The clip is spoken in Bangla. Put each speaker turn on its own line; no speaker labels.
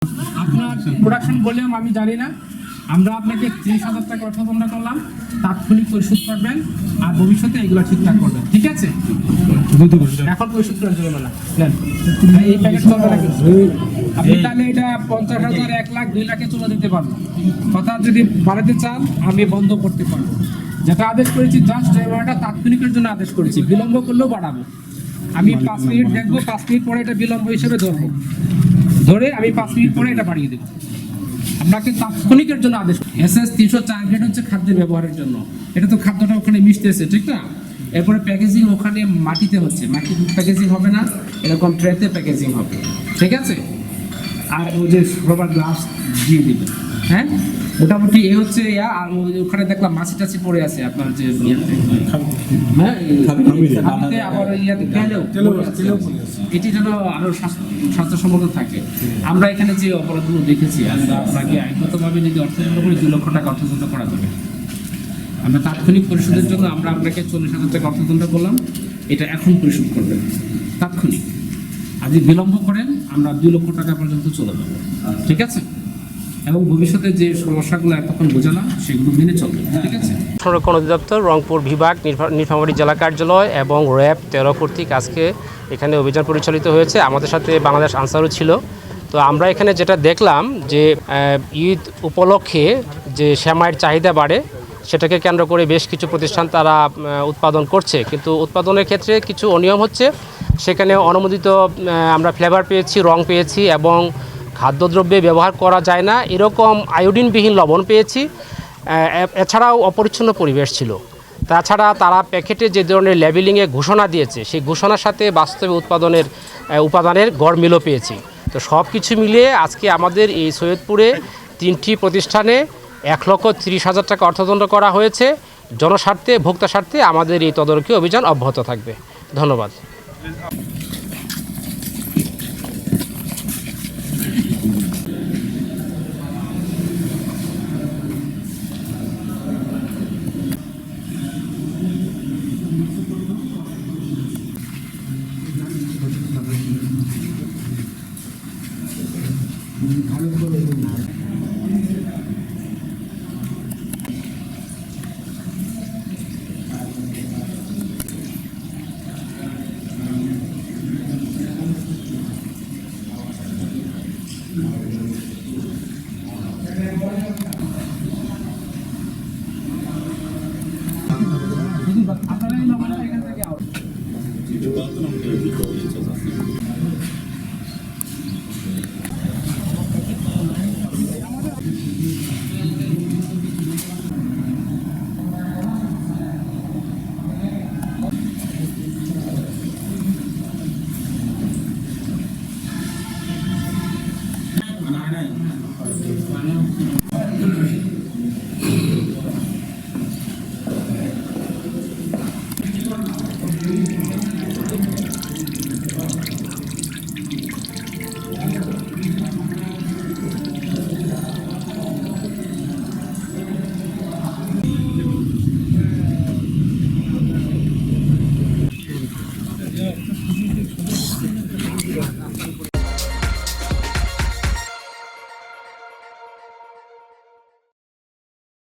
আপনার প্রোডাকশন ভলিউম আমি জানি না, আমরা আপনাকে 30,000 টাকা অর্থদণ্ড করলাম, তাৎক্ষণিক পরিশোধ করবেন আর ভবিষ্যতে এগুলো ঠিকঠাক করবেন, ঠিক আছে? এখন পরিশোধ করার জন্য না এই প্যাকেট চলবে না কিন্তু আপনি তাহলে এটা 50,000, 1 লাখ, 2 লাখে চলে দিতে পারবো। কথা যদি বাড়াতে চান আমি বন্ধ করতে পারবো। যেটা আদেশ করেছি জাস্ট এটা তাৎক্ষণিকের জন্য আদেশ করেছি, বিলম্ব করলেও বাড়াবো। আমি 5 মিনিট দেখবো, 5 মিনিট পরে এটা বিলম্ব হিসেবে ধরবো, ধরে আমি 5 মিনিট পরে এটা বাড়িয়ে দেবো। আপনাকে তাৎক্ষণিকের জন্য আদেশ। SS 304 গ্রেড হচ্ছে খাদ্যের ব্যবহারের জন্য, এটা তো খাদ্যটা ওখানে মিশতেছে, ঠিক না? এরপরে প্যাকেজিং ওখানে মাটিতে হচ্ছে, মাটি প্যাকেজিং হবে না, এরকম ট্রেতে প্যাকেজিং হবে, ঠিক আছে? আর ওই যে রবার গ্লাস দিয়ে দিবে, হ্যাঁ মোটামুটি এই হচ্ছে আর ওখানে দেখলাম মাছি টাছি পড়ে আছে আপনার যে হ্যাঁ আবার এটি যেন আরো স্বাস্থ্যসম্মত থাকে। আমরা এখানে যে অপরাধগুলো দেখেছি, আমরা আপনাকে আইনগতভাবে যদি অর্থদণ্ড করে 2 লক্ষ টাকা অর্থদণ্ড করা যাবে। আমরা তাৎক্ষণিক পরিশোধের জন্য আমরা আপনাকে 40,000 টাকা অর্থদণ্ড করলাম, এটা এখন পরিশোধ করবেন তাৎক্ষণিক। আর যদি বিলম্ব করেন আমরা 2 লক্ষ টাকা পর্যন্ত চলে যাবো, ঠিক আছে? এবং ভবিষ্যতে যে সমস্যাগুলো এতক্ষণ বোঝালাম সেগুলো মেনে চলবে, ঠিক আছে?
সংরক্ষণ অধিদপ্তর রংপুর বিভাগ, নীলফামারী জেলা কার্যালয় এবং র্যাব 13 কর্তৃক আজকে এখানে অভিযান পরিচালিত হয়েছে। আমাদের সাথে বাংলাদেশ আনসারও ছিল। তো আমরা এখানে যেটা দেখলাম যে ঈদ উপলক্ষে যে সেমাইয়ের চাহিদা বাড়ে, সেটাকে কেন্দ্র করে বেশ কিছু প্রতিষ্ঠান তারা উৎপাদন করছে, কিন্তু উৎপাদনের ক্ষেত্রে কিছু অনিয়ম হচ্ছে। সেখানে অনুমোদিত আমরা ফ্লেভার পেয়েছি, রং পেয়েছি এবং খাদ্যদ্রব্যে ব্যবহার করা যায় না এরকম আয়োডিনবিহীন লবণ পেয়েছি। এছাড়াও অপরিচ্ছন্ন পরিবেশ ছিল। তাছাড়া তারা প্যাকেটে যে ধরনের লেবেলিংয়ে ঘোষণা দিয়েছে, সেই ঘোষণার সাথে বাস্তবে উপাদানের গড় মিলও পেয়েছি। তো সব কিছু মিলিয়ে আজকে আমাদের এই সৈয়দপুরে 3টি প্রতিষ্ঠানে 1,30,000 টাকা অর্থদণ্ড করা হয়েছে। জনস্বার্থে, ভোক্তা স্বার্থে আমাদের এই তদারকি অভিযান অব্যাহত থাকবে। ধন্যবাদ।